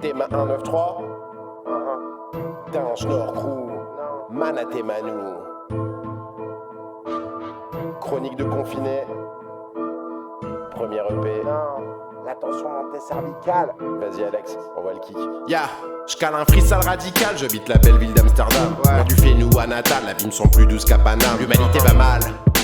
Tes mains 193 Dinge Nord Crew Manaté Manu. Chronique de confiné. Premier EP. Non, la tension montée cervicale. Vas-y Alex, on voit le kick. Ya, j'cale un freestyle radical, j'habite la belle ville d'Amsterdam. Loin du Fénou à Natal, la vie me semble plus douce qu'à Paname. L'humanité va mal,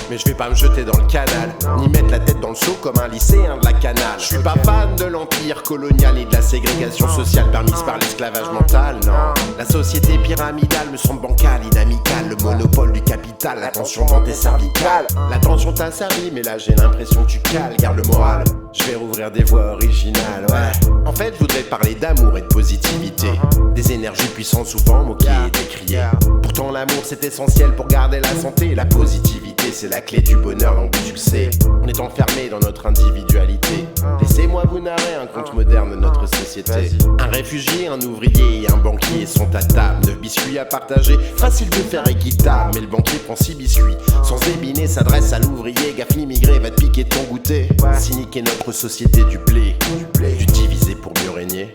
mais je vais pas me jeter dans le canal, ni mettre la tête dans le seau comme un lycéen de la canale. Je suis pas fan de l'empire colonial et de la ségrégation sociale permise par l'esclavage mental, non. La société pyramidale me semble bancale, inamicale, le monopole du capital, la tension dans tes cervicales. La tension t'a servi, mais là j'ai l'impression que tu cales, garde le moral. Je vais rouvrir des voies originales, ouais. En fait, je voudrais parler d'amour et de positivité, des énergies puissantes souvent moquées et décriées. Pourtant l'amour c'est essentiel pour garder la santé, la positivité c'est la clé du bonheur, donc du succès. On est enfermé dans notre individualité. Laissez-moi vous narrer un conte moderne de notre société. Un réfugié, un ouvrier et un banquier sont à table. 9 biscuits à partager, facile de faire équitable. Mais le banquier prend 6 biscuits, sans débiner s'adresse à l'ouvrier. Gaffe l'immigré va te piquer ton goûter. Cynique est notre société du blé, du diviser pour mieux régner.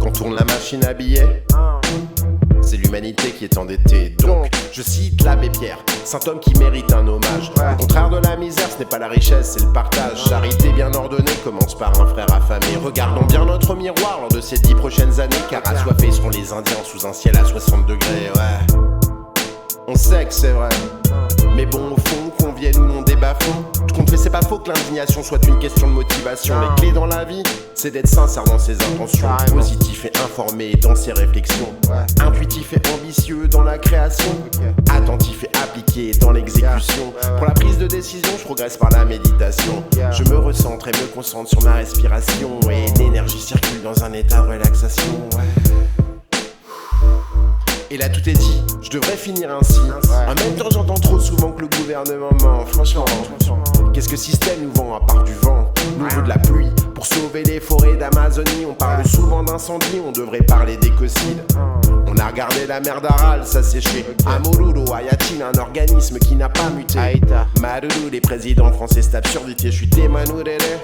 Quand tourne la machine à billets, c'est l'humanité qui est endettée. Donc, je cite l'abbé Pierre, saint homme qui mérite un hommage. Au contraire de la misère, ce n'est pas la richesse, c'est le partage. Charité bien ordonnée commence par un frère affamé. Regardons bien notre miroir lors de ces 10 prochaines années, car assoiffés seront les Indiens sous un ciel à 60 degrés, ouais. On sait que c'est vrai, mais bon, au fond, qu'on vienne ou non débat fond, tout compte fait, c'est pas faux que l'indignation soit une question de motivation. Les clés dans la vie, c'est d'être sincère dans ses intentions, positif et informé dans ses réflexions, intuitif et ambitieux dans la création, attentif et appliqué dans l'exécution. Pour la prise de décision, je progresse par la méditation. Je me recentre et me concentre sur ma respiration, et l'énergie circule dans un état de relaxation, ouais. Et là tout est dit, je devrais finir ainsi. En même temps j'entends trop souvent que le gouvernement ment. Franchement, qu'est-ce que le système nous vend à part du vent? Nous veut de la pluie pour sauver les forêts d'Amazonie. On parle souvent d'incendie, on devrait parler d'écocide. On a regardé la mer d'Aral s'assécher. Amoruro, Ayatin, un organisme qui n'a pas muté. Maruru, les présidents français, cette absurdité. Je suis Temanurere.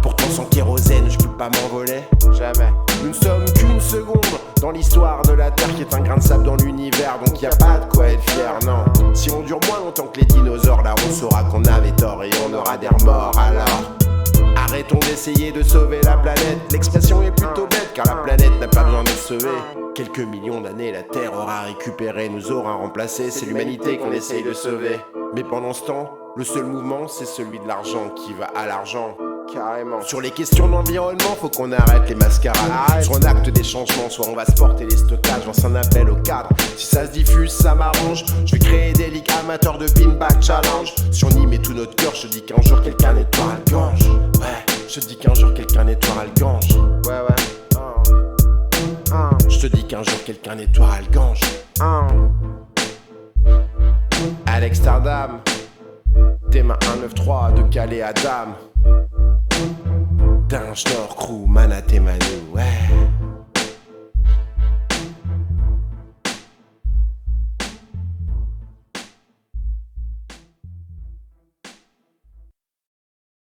Pourtant sans kérosène, je peux pas m'envoler. Jamais. Nous ne sommes qu'une seconde dans l'histoire de la Terre qui est un grain de sable dans l'univers. Donc y a pas de quoi être fier, non. Si on dure moins longtemps que les dinosaures, là on saura qu'on avait tort et on aura des remords. Alors arrêtons d'essayer de sauver la planète. L'expression est plutôt bête car la planète n'a pas besoin d'être sauvée. Quelques millions d'années la Terre aura récupéré, nous aura remplacé. C'est l'humanité qu'on essaye de sauver. Mais pendant ce temps, le seul mouvement c'est celui de l'argent qui va à l'argent. Carrément. Sur les questions d'environnement, faut qu'on arrête les mascarades. Soit on acte des changements, soit on va se porter les stockages. Lance un appel au cadre. Si ça se diffuse, ça m'arrange. Je vais créer des ligues amateurs de pinback challenge. Si on y met tout notre cœur, je te dis qu'un jour quelqu'un nettoiera le gange. Ouais, je te dis qu'un jour quelqu'un nettoiera le gange. Je te dis qu'un jour quelqu'un nettoiera le gange. À l'Amsterdam, tes mains 193 de Calais à Dame. Dinge Nord Crew, Manaté Manu, ouais.